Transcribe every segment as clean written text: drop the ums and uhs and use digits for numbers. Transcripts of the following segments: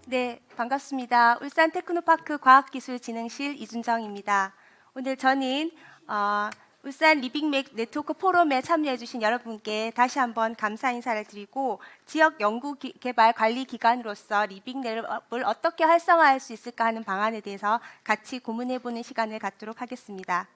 네, 반갑습니다. 울산 테크노파크 과학기술진흥실 이준정입니다. 오늘 저는 울산 리빙맥 네트워크 포럼에 참여해 주신 여러분께 다시 한번 감사 인사를 드리고 지역 연구개발 관리 기관으로서 리빙랩을 어떻게 활성화할 수 있을까 하는 방안에 대해서 같이 고민해 보는 시간을 갖도록 하겠습니다.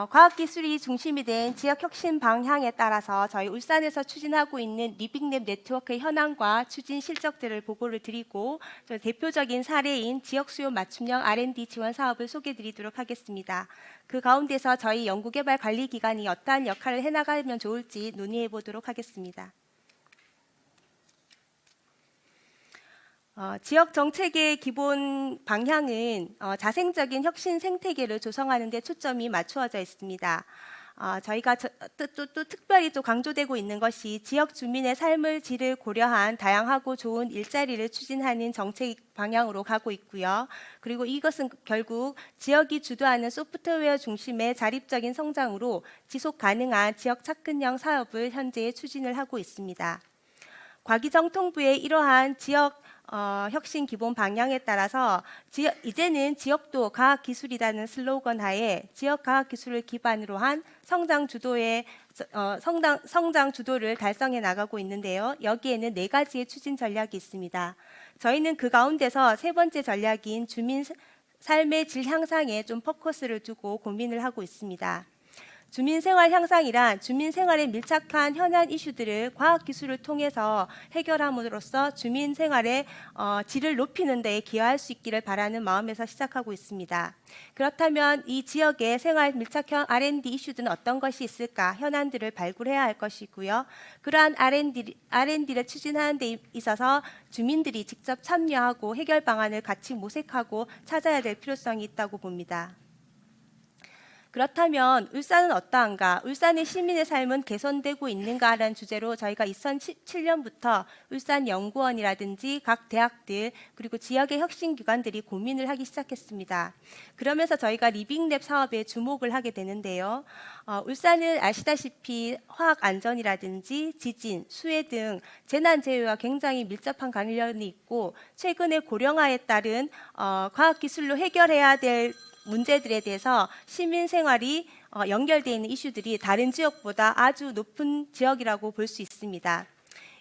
과학기술이 중심이 된 지역혁신 방향에 따라서 저희 울산에서 추진하고 있는 리빙랩 네트워크의 현황과 추진 실적들을 보고를 드리고 대표적인 사례인 지역수요 맞춤형 R&D 지원 사업을 소개해드리도록 하겠습니다. 그 가운데서 저희 연구개발관리기관이 어떠한 역할을 해나가면 좋을지 논의해 보도록 하겠습니다. 지역 정책의 기본 방향은 자생적인 혁신 생태계를 조성하는 데 초점이 맞추어져 있습니다. 저희가 또 특별히 또 강조되고 있는 것이 지역 주민의 삶의 질을 고려한 다양하고 좋은 일자리를 추진하는 정책 방향으로 가고 있고요. 그리고 이것은 결국 지역이 주도하는 소프트웨어 중심의 자립적인 성장으로 지속 가능한 지역 착근형 사업을 현재 추진을 하고 있습니다. 과기정통부의 이러한 지역 혁신 기본 방향에 따라서 이제는 지역도 과학기술이라는 슬로건 하에 지역 과학기술을 기반으로 한 성장 주도를 달성해 나가고 있는데요. 여기에는 4가지의 추진 전략이 있습니다. 저희는 그 가운데서 세 번째 전략인 주민 삶의 질 향상에 좀 포커스를 두고 고민을 하고 있습니다. 주민생활 향상이란 주민생활에 밀착한 현안 이슈들을 과학기술을 통해서 해결함으로써 주민생활의 질을 높이는 데 기여할 수 있기를 바라는 마음에서 시작하고 있습니다. 그렇다면 이 지역의 생활 밀착형 R&D 이슈들은 어떤 것이 있을까? 현안들을 발굴해야 할 것이고요. 그러한 R&D를 추진하는 데 있어서 주민들이 직접 참여하고 해결 방안을 같이 모색하고 찾아야 될 필요성이 있다고 봅니다. 그렇다면 울산은 어떠한가? 울산의 시민의 삶은 개선되고 있는가라는 주제로 저희가 2017년부터 울산연구원이라든지 각 대학들 그리고 지역의 혁신기관들이 고민을 하기 시작했습니다. 그러면서 저희가 리빙랩 사업에 주목을 하게 되는데요. 울산은 아시다시피 화학안전이라든지 지진, 수해 등 재난재해와 굉장히 밀접한 관련이 있고 최근에 고령화에 따른 과학기술로 해결해야 될 문제들에 대해서 시민 생활이 연결되어 있는 이슈들이 다른 지역보다 아주 높은 지역이라고 볼 수 있습니다.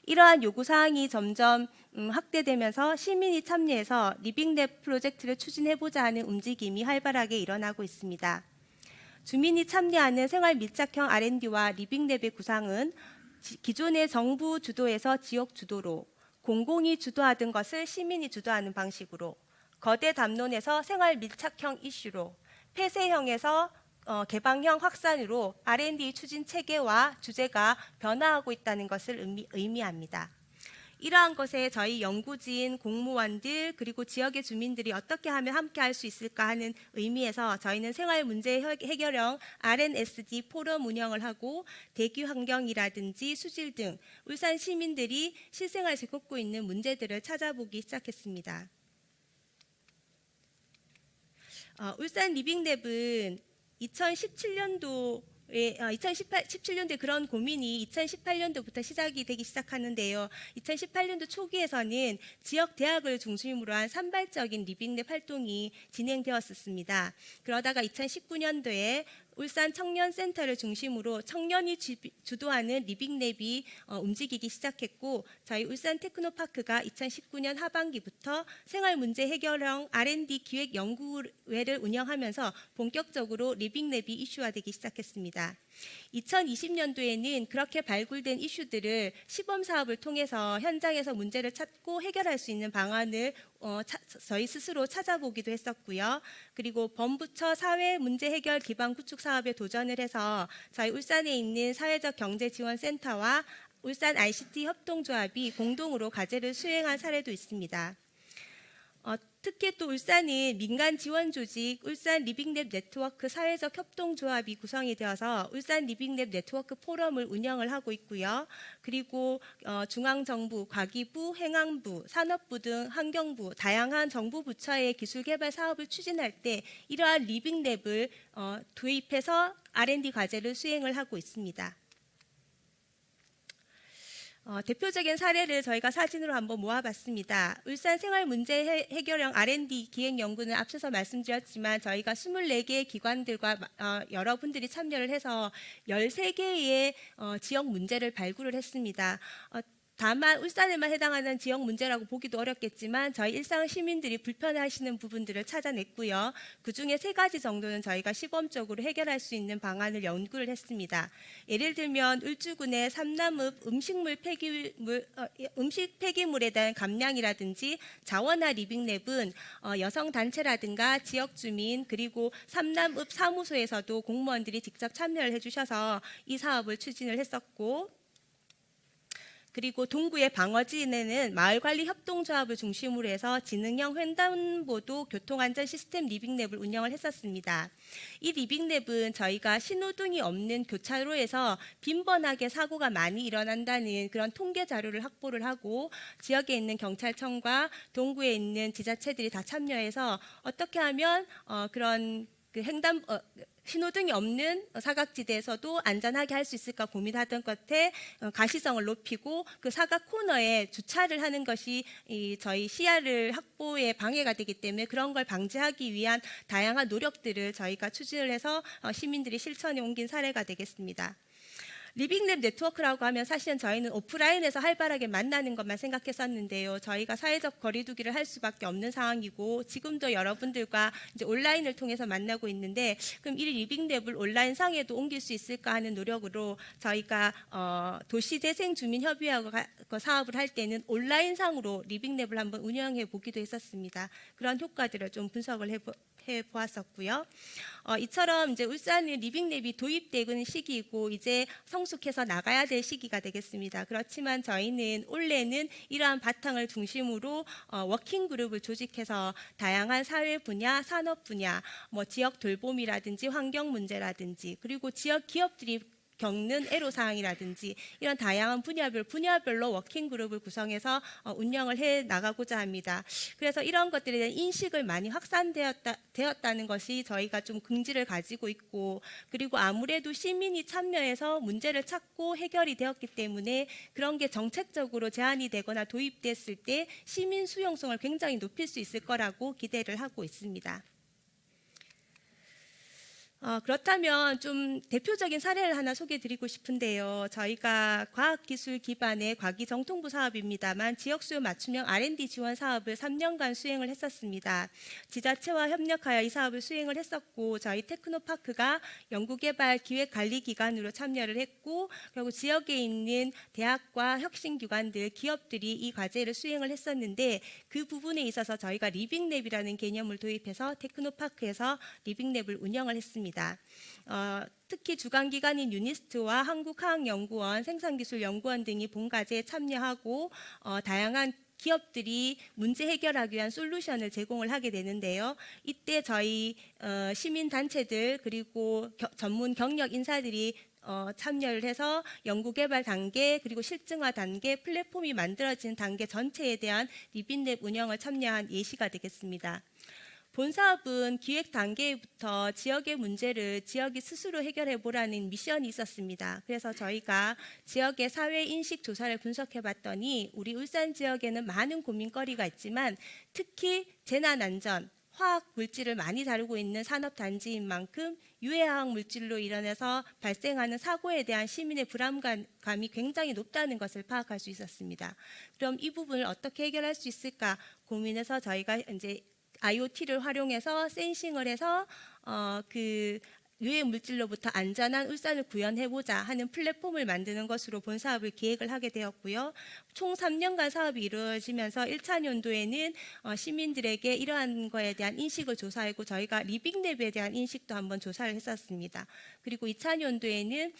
이러한 요구사항이 점점 확대되면서 시민이 참여해서 리빙랩 프로젝트를 추진해보자 하는 움직임이 활발하게 일어나고 있습니다. 주민이 참여하는 생활 밀착형 R&D와 리빙랩의 구상은 기존의 정부 주도에서 지역 주도로, 공공이 주도하던 것을 시민이 주도하는 방식으로, 거대 담론에서 생활 밀착형 이슈로, 폐쇄형에서 개방형 확산으로 R&D 추진 체계와 주제가 변화하고 있다는 것을 의미합니다. 이러한 것에 저희 연구진, 공무원들 그리고 지역의 주민들이 어떻게 하면 함께 할 수 있을까 하는 의미에서 저희는 생활 문제 해결형 R&SD 포럼 운영을 하고 대기 환경이라든지 수질 등 울산 시민들이 실생활에서 겪고 있는 문제들을 찾아보기 시작했습니다. 울산 리빙랩은 2017년도에 그런 고민이 2018년도부터 시작이 되기 시작하는데요. 2018년도 초기에서는 지역 대학을 중심으로 한 산발적인 리빙랩 활동이 진행되었습니다. 그러다가 2019년도에 울산 청년센터를 중심으로 청년이 주도하는 리빙랩이 움직이기 시작했고 저희 울산 테크노파크가 2019년 하반기부터 생활문제 해결형 R&D 기획연구회를 운영하면서 본격적으로 리빙랩이 이슈화되기 시작했습니다. 2020년도에는 그렇게 발굴된 이슈들을 시범사업을 통해서 현장에서 문제를 찾고 해결할 수 있는 방안을 저희 스스로 찾아보기도 했었고요. 그리고 범부처 사회문제 해결 기반 구축 사업에 도전을 해서 저희 울산에 있는 사회적 경제지원센터와 울산 ICT 협동조합이 공동으로 과제를 수행한 사례도 있습니다. 특히 또 울산은 민간 지원 조직 울산 리빙랩 네트워크 사회적 협동조합이 구성이 되어서 울산 리빙랩 네트워크 포럼을 운영을 하고 있고요. 그리고 중앙정부, 과기부, 행안부, 산업부 등 환경부 다양한 정부 부처의 기술개발 사업을 추진할 때 이러한 리빙랩을 도입해서 R&D 과제를 수행을 하고 있습니다. 대표적인 사례를 저희가 사진으로 한번 모아봤습니다. 울산 생활문제 해결형 R&D 기획연구는 앞서서 말씀드렸지만 저희가 24개의 기관들과 여러분들이 참여를 해서 13개의 지역 문제를 발굴을 했습니다. 다만 울산에만 해당하는 지역 문제라고 보기도 어렵겠지만 저희 일상 시민들이 불편해하시는 부분들을 찾아냈고요. 그중에 3가지 정도는 저희가 시범적으로 해결할 수 있는 방안을 연구를 했습니다. 예를 들면 울주군의 삼남읍 음식 폐기물에 대한 감량이라든지 자원화 리빙랩은 여성 단체라든가 지역 주민 그리고 삼남읍 사무소에서도 공무원들이 직접 참여를 해주셔서 이 사업을 추진을 했었고, 그리고 동구의 방어진에는 마을관리협동조합을 중심으로 해서 지능형 횡단보도 교통안전 시스템 리빙랩을 운영을 했었습니다. 이 리빙랩은 저희가 신호등이 없는 교차로에서 빈번하게 사고가 많이 일어난다는 그런 통계 자료를 확보를 하고 지역에 있는 경찰청과 동구에 있는 지자체들이 다 참여해서 어떻게 하면 그런 신호등이 없는 사각지대에서도 안전하게 할 수 있을까 고민하던 끝에 가시성을 높이고 그 사각 코너에 주차를 하는 것이 저희 시야를 확보에 방해가 되기 때문에 그런 걸 방지하기 위한 다양한 노력들을 저희가 추진을 해서 시민들이 실천에 옮긴 사례가 되겠습니다. 리빙랩 네트워크라고 하면 사실은 저희는 오프라인에서 활발하게 만나는 것만 생각했었는데요. 저희가 사회적 거리두기를 할 수밖에 없는 상황이고 지금도 여러분들과 이제 온라인을 통해서 만나고 있는데 그럼 이 리빙랩을 온라인상에도 옮길 수 있을까 하는 노력으로 저희가 도시재생주민협의회하고 사업을 할 때는 온라인상으로 리빙랩을 한번 운영해 보기도 했었습니다. 그런 효과들을 좀 분석을 해보았었고요. 이처럼 이제 울산은 리빙랩이 도입되는 시기이고 이제 성숙해서 나가야 될 시기가 되겠습니다. 그렇지만 저희는 올해는 이러한 바탕을 중심으로 워킹 그룹을 조직해서 다양한 사회 분야, 산업 분야, 지역 돌봄이라든지 환경 문제라든지 그리고 지역 기업들이 겪는 애로사항이라든지 이런 다양한 분야별로 워킹그룹을 구성해서 운영을 해 나가고자 합니다. 그래서 이런 것들에 대한 인식을 많이 확산되었다는 것이 저희가 좀 긍지를 가지고 있고 그리고 아무래도 시민이 참여해서 문제를 찾고 해결이 되었기 때문에 그런 게 정책적으로 제안이 되거나 도입됐을 때 시민 수용성을 굉장히 높일 수 있을 거라고 기대를 하고 있습니다. 그렇다면 좀 대표적인 사례를 하나 소개해드리고 싶은데요. 저희가 과학기술 기반의 과기정통부 사업입니다만 지역수요 맞춤형 R&D 지원 사업을 3년간 수행을 했었습니다. 지자체와 협력하여 이 사업을 수행을 했었고 저희 테크노파크가 연구개발 기획관리기관으로 참여를 했고 그리고 지역에 있는 대학과 혁신기관들, 기업들이 이 과제를 수행을 했었는데 그 부분에 있어서 저희가 리빙랩이라는 개념을 도입해서 테크노파크에서 리빙랩을 운영을 했습니다. 특히 주관기관인 유니스트와 한국화학연구원, 생산기술연구원 등이 본과제에 참여하고 다양한 기업들이 문제 해결하기 위한 솔루션을 제공을 하게 되는데요. 이때 저희 시민단체들 그리고 전문 경력 인사들이 참여를 해서 연구개발 단계 그리고 실증화 단계, 플랫폼이 만들어진 단계 전체에 대한 리빙랩 운영을 참여한 예시가 되겠습니다. 본 사업은 기획 단계부터 지역의 문제를 지역이 스스로 해결해 보라는 미션이 있었습니다. 그래서 저희가 지역의 사회 인식 조사를 분석해 봤더니 우리 울산 지역에는 많은 고민거리가 있지만 특히 재난안전, 화학 물질을 많이 다루고 있는 산업단지인 만큼 유해화학 물질로 일어나서 발생하는 사고에 대한 시민의 불안감이 굉장히 높다는 것을 파악할 수 있었습니다. 그럼 이 부분을 어떻게 해결할 수 있을까 고민해서 저희가 이제 IoT를 활용해서 센싱을 해서 그 유해 물질로부터 안전한 울산을 구현해보자 하는 플랫폼을 만드는 것으로 본 사업을 기획을 하게 되었고요. 총 3년간 사업이 이루어지면서 1차 연도에는 시민들에게 이러한 거에 대한 인식을 조사하고 저희가 리빙랩에 대한 인식도 한번 조사를 했었습니다. 그리고 2차 연도에는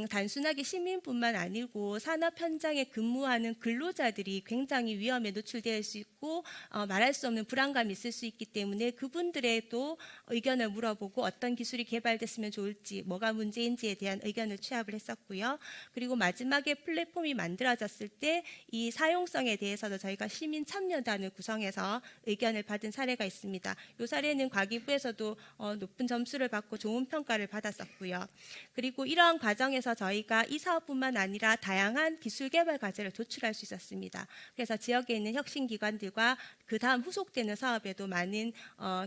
단순하게 시민뿐만 아니고 산업 현장에 근무하는 근로자들이 굉장히 위험에 노출될 수 있고 말할 수 없는 불안감이 있을 수 있기 때문에 그분들에도 의견을 물어보고 어떤 기술이 개발됐으면 했으면 좋을지, 뭐가 문제인지에 대한 의견을 취합을 했었고요. 그리고 마지막에 플랫폼이 만들어졌을 때 이 사용성에 대해서도 저희가 시민 참여단을 구성해서 의견을 받은 사례가 있습니다. 이 사례는 과기부에서도 높은 점수를 받고 좋은 평가를 받았었고요. 그리고 이러한 과정에서 저희가 이 사업뿐만 아니라 다양한 기술 개발 과제를 도출할 수 있었습니다. 그래서 지역에 있는 혁신기관들과 그 다음 후속되는 사업에도 많은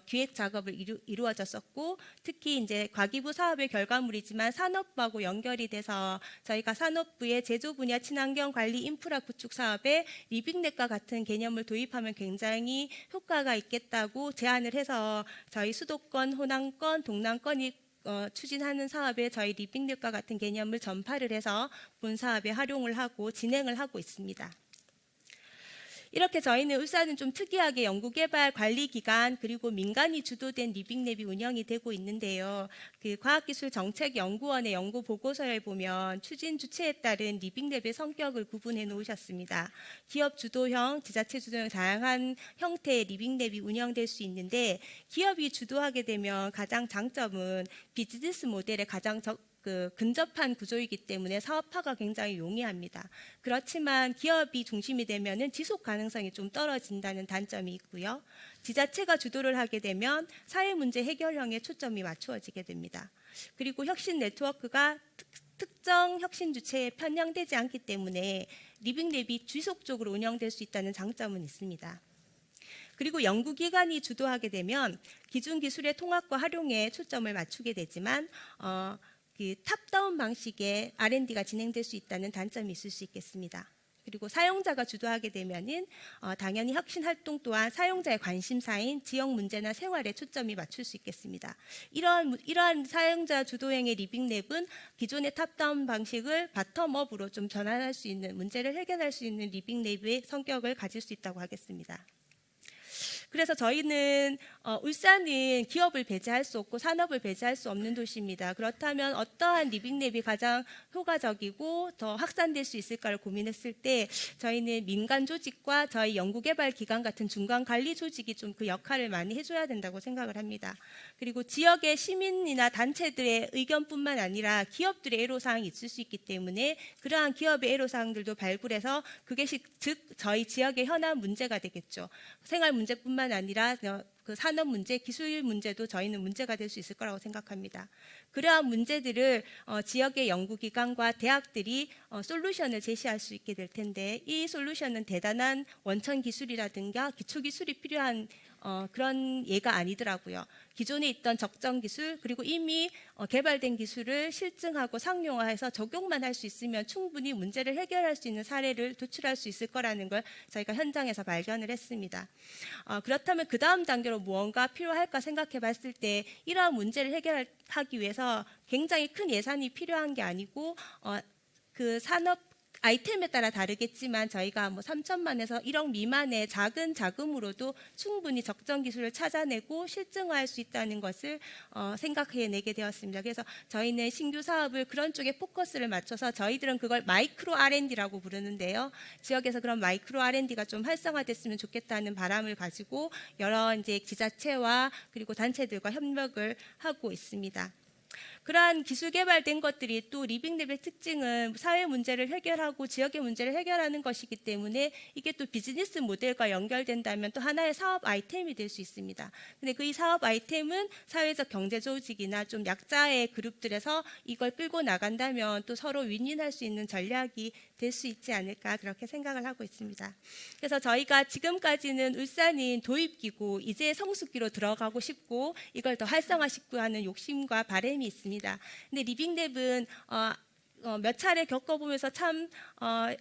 기획 작업을 이루어졌었고, 특히 이제 과기부 사업의 결과물이지만 산업부하고 연결이 돼서 저희가 산업부의 제조 분야 친환경 관리 인프라 구축 사업에 리빙넷과 같은 개념을 도입하면 굉장히 효과가 있겠다고 제안을 해서 저희 수도권, 호남권, 동남권이 추진하는 사업에 저희 리빙넷과 같은 개념을 전파를 해서 본 사업에 활용을 하고 진행을 하고 있습니다. 이렇게 저희는 울산은 좀 특이하게 연구개발 관리기관 그리고 민간이 주도된 리빙랩이 운영이 되고 있는데요. 그 과학기술정책연구원의 연구 보고서에 보면 추진 주체에 따른 리빙랩의 성격을 구분해 놓으셨습니다. 기업 주도형, 지자체 주도형 다양한 형태의 리빙랩이 운영될 수 있는데, 기업이 주도하게 되면 가장 장점은 비즈니스 모델에 가장 근접한 구조이기 때문에 사업화가 굉장히 용이합니다. 그렇지만 기업이 중심이 되면은 지속 가능성이 좀 떨어진다는 단점이 있고요. 지자체가 주도를 하게 되면 사회 문제 해결형에 초점이 맞추어지게 됩니다. 그리고 혁신 네트워크가 특정 혁신 주체에 편향되지 않기 때문에 리빙랩이 지속적으로 운영될 수 있다는 장점은 있습니다. 그리고 연구기관이 주도하게 되면 기존 기술의 통합과 활용에 초점을 맞추게 되지만 그 탑다운 방식의 R&D가 진행될 수 있다는 단점이 있을 수 있겠습니다. 그리고 사용자가 주도하게 되면은 당연히 혁신 활동 또한 사용자의 관심사인 지역 문제나 생활에 초점이 맞출 수 있겠습니다. 이러한 사용자 주도형의 리빙랩은 기존의 탑다운 방식을 바텀업으로 좀 전환할 수 있는, 문제를 해결할 수 있는 리빙랩의 성격을 가질 수 있다고 하겠습니다. 그래서 저희는 울산은 기업을 배제할 수 없고 산업을 배제할 수 없는 도시입니다. 그렇다면 어떠한 리빙랩이 가장 효과적이고 더 확산될 수 있을까를 고민했을 때 저희는 민간 조직과 저희 연구개발기관 같은 중간 관리 조직이 좀 그 역할을 많이 해줘야 된다고 생각을 합니다. 그리고 지역의 시민이나 단체들의 의견뿐만 아니라 기업들의 애로사항이 있을 수 있기 때문에 그러한 기업의 애로사항들도 발굴해서 그게 즉 저희 지역의 현안 문제가 되겠죠. 생활 문제뿐만 아니라 그 산업 문제, 기술 문제도 저희는 문제가 될 수 있을 거라고 생각합니다. 그러한 문제들을 지역의 연구기관과 대학들이 솔루션을 제시할 수 있게 될 텐데, 이 솔루션은 대단한 원천 기술이라든가 기초 기술이 필요한 그런 예가 아니더라고요. 기존에 있던 적정 기술 그리고 이미 개발된 기술을 실증하고 상용화해서 적용만 할 수 있으면 충분히 문제를 해결할 수 있는 사례를 도출할 수 있을 거라는 걸 저희가 현장에서 발견을 했습니다. 그렇다면 그 다음 단계로 무언가 필요할까 생각해 봤을 때 이러한 문제를 해결하기 위해서 굉장히 큰 예산이 필요한 게 아니고 그 산업 아이템에 따라 다르겠지만 저희가 뭐 3천만에서 1억 미만의 작은 자금으로도 충분히 적정 기술을 찾아내고 실증화할 수 있다는 것을 생각해내게 되었습니다. 그래서 저희는 신규 사업을 그런 쪽에 포커스를 맞춰서 저희들은 그걸 마이크로 R&D라고 부르는데요. 지역에서 그런 마이크로 R&D가 좀 활성화됐으면 좋겠다는 바람을 가지고 여러 이제 지자체와 그리고 단체들과 협력을 하고 있습니다. 그러한 기술 개발된 것들이 또 리빙랩의 특징은 사회 문제를 해결하고 지역의 문제를 해결하는 것이기 때문에 이게 또 비즈니스 모델과 연결된다면 또 하나의 사업 아이템이 될 수 있습니다. 근데 그 이 사업 아이템은 사회적 경제 조직이나 좀 약자의 그룹들에서 이걸 끌고 나간다면 또 서로 윈윈할 수 있는 전략이 될 수 있지 않을까 그렇게 생각을 하고 있습니다. 그래서 저희가 지금까지는 울산인 도입기고 이제 성숙기로 들어가고 싶고 이걸 더 활성화시키고 하는 욕심과 바람이 있습니다. 근데 리빙랩은 몇 차례 겪어보면서 참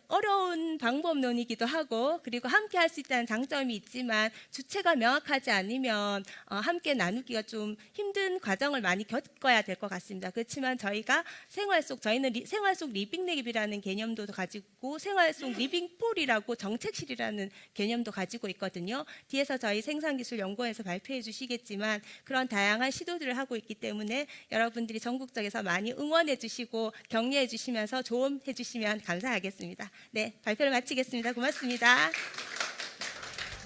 어려운 방법론이기도 하고 그리고 함께 할 수 있다는 장점이 있지만 주체가 명확하지 않으면 함께 나누기가 좀 힘든 과정을 많이 겪어야 될 것 같습니다. 그렇지만 저희가 저희는 생활 속 리빙랩이라는 개념도 가지고 생활 속 리빙폴이라고 정책실이라는 개념도 가지고 있거든요. 뒤에서 저희 생산기술연구원에서 발표해 주시겠지만 그런 다양한 시도들을 하고 있기 때문에 여러분들이 전국적에서 많이 응원해 주시고 격려해 주시면서 조언해 주시면 감사하겠습니다. 네, 발표를 마치겠습니다. 고맙습니다.